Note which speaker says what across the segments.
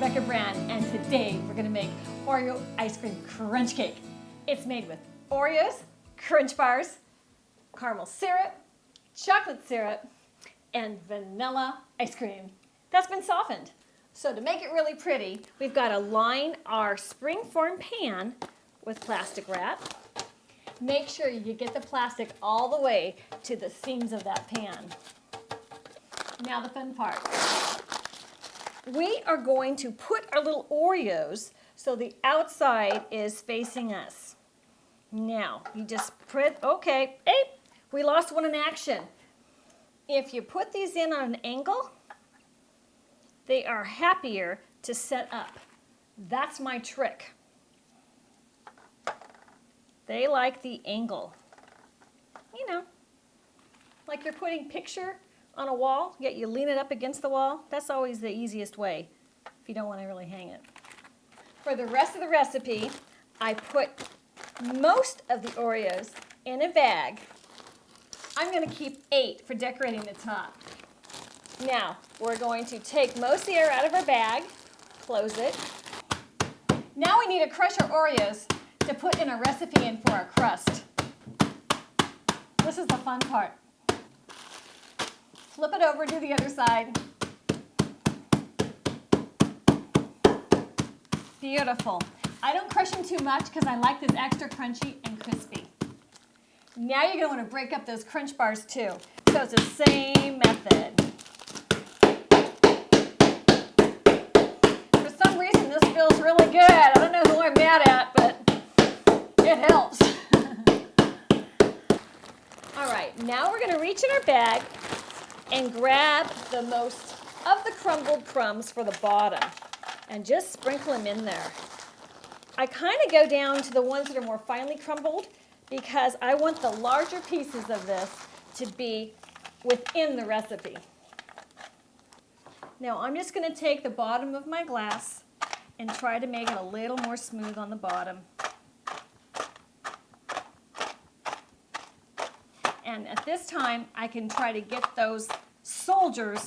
Speaker 1: Rebecca Brand, and today we're gonna make Oreo ice cream crunch cake. It's made with Oreos, Crunch Bars, caramel syrup, chocolate syrup, and vanilla ice cream that's been softened. So to make it really pretty, we've got to line our springform pan with plastic wrap. Make sure you get the plastic all the way to the seams of that pan. Now the fun part. We are going to put our little Oreos so the outside is facing us. Now, you just put, okay, hey, we lost one in action. If you put these in on an angle, they are happier to set up. That's my trick. They like the angle. You know, like you're putting picture on a wall, yet you lean it up against the wall. That's always the easiest way if you don't want to really hang it. For the rest of the recipe, I put most of the Oreos in a bag. I'm going to keep 8 for decorating the top. Now, we're going to take most of the air out of our bag, close it. Now we need to crush our Oreos to put in a recipe in for our crust. This is the fun part. Flip it over, do the other side. Beautiful. I don't crush them too much because I like this extra crunchy and crispy. Now you're going to want to break up those Crunch Bars too. So it's the same method. For some reason this feels really good. I don't know who I'm mad at, but it helps. All right, now we're going to reach in our bag and grab the most of the crumbled crumbs for the bottom and just sprinkle them in there. I kind of go down to the ones that are more finely crumbled because I want the larger pieces of this to be within the recipe. Now I'm just going to take the bottom of my glass and try to make it a little more smooth on the bottom. And at this time, I can try to get those soldiers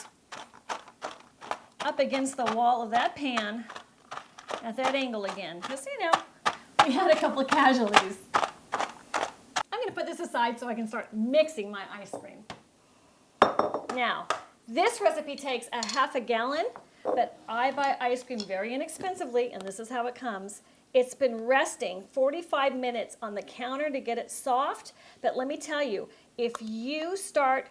Speaker 1: up against the wall of that pan at that angle again. Because, you know, we had a couple of casualties. I'm going to put this aside so I can start mixing my ice cream. Now, this recipe takes a half a gallon, but I buy ice cream very inexpensively, and this is how it comes. It's been resting 45 minutes on the counter to get it soft, but let me tell you, if you start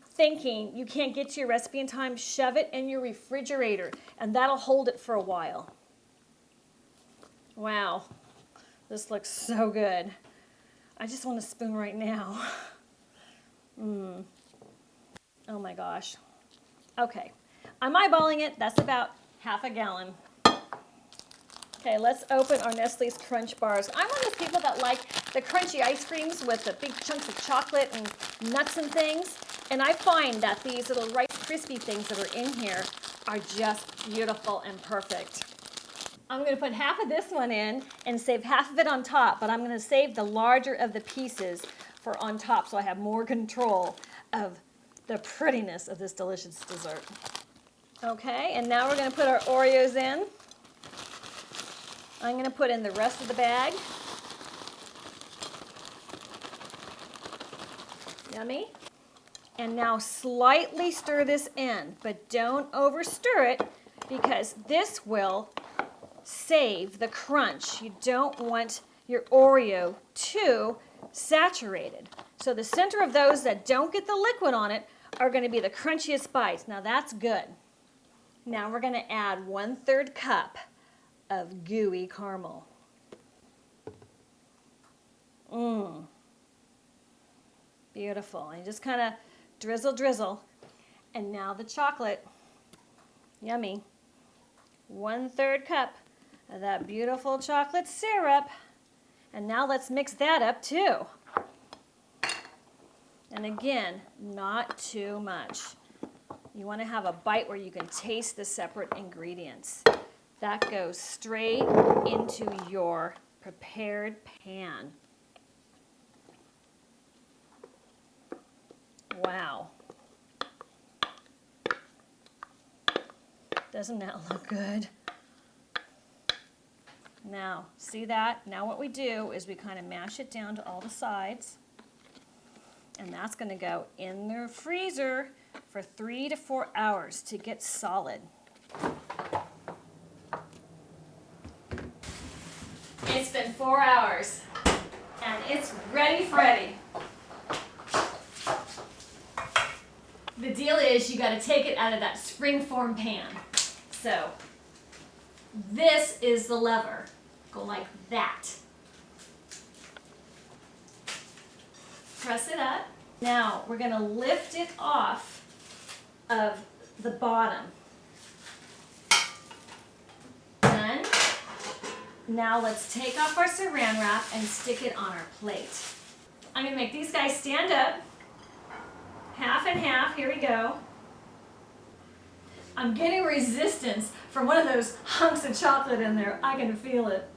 Speaker 1: thinking you can't get to your recipe in time, shove it in your refrigerator, and that'll hold it for a while. Wow, this looks so good. I just want a spoon right now. Oh my gosh. Okay, I'm eyeballing it. That's about half a gallon. Okay, let's open our Nestle's Crunch Bars. I'm one of those people that like the crunchy ice creams with the big chunks of chocolate and nuts and things. And I find that these little Rice Krispie things that are in here are just beautiful and perfect. I'm going to put half of this one in and save half of it on top, but I'm going to save the larger of the pieces for on top so I have more control of the prettiness of this delicious dessert. Okay, and now we're going to put our Oreos in. I'm going to put in the rest of the bag. Yummy. And now slightly stir this in, but don't over stir it because this will save the crunch. You don't want your Oreo too saturated. So the center of those that don't get the liquid on it are going to be the crunchiest bites. Now that's good. Now we're going to add 1/3 cup of gooey caramel. Beautiful. And just kind of drizzle, drizzle. And now the chocolate. Yummy. 1/3 cup of that beautiful chocolate syrup. And now let's mix that up too. And again, not too much. You want to have a bite where you can taste the separate ingredients. That goes straight into your prepared pan. Wow. Doesn't that look good? Now, see that? Now what we do is we kind of mash it down to all the sides. And that's going to go in the freezer for 3 to 4 hours to get solid. It's been 4 hours and it's ready Freddy. The deal is you got to take it out of that springform pan. So this is the lever. Go like that. Press it up. Now we're going to lift it off of the bottom. Done. Now let's take off our saran wrap and stick it on our plate. I'm going to make these guys stand up. Half and half. Here we go. I'm getting resistance from one of those hunks of chocolate in there. I can feel it.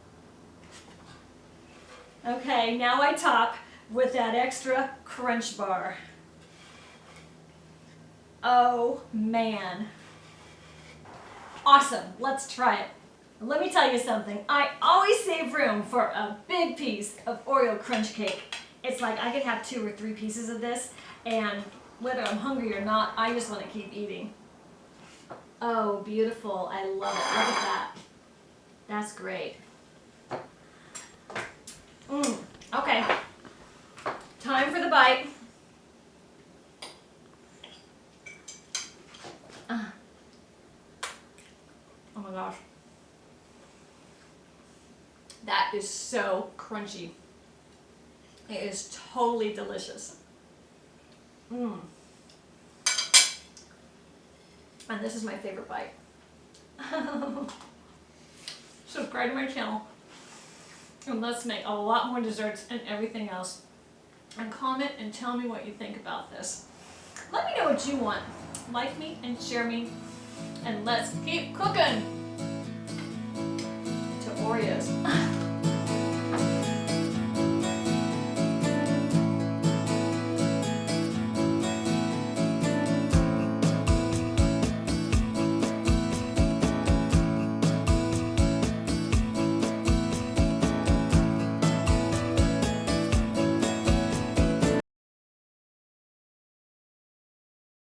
Speaker 1: Okay, now I top with that extra crunch bar. Oh man. Awesome, let's try it. Let me tell you something. I always save room for a big piece of Oreo crunch cake. It's like I could have 2 or 3 pieces of this, and whether I'm hungry or not, I just want to keep eating. Oh, beautiful. I love it. Look at that. That's great. Okay. Time for the bite. Oh my gosh. That is so crunchy. It is totally delicious. And this is my favorite bite. Subscribe to my channel. And let's make a lot more desserts and everything else. And comment and tell me what you think about this. Let me know what you want. Like me and share me. And let's keep cooking to Oreos.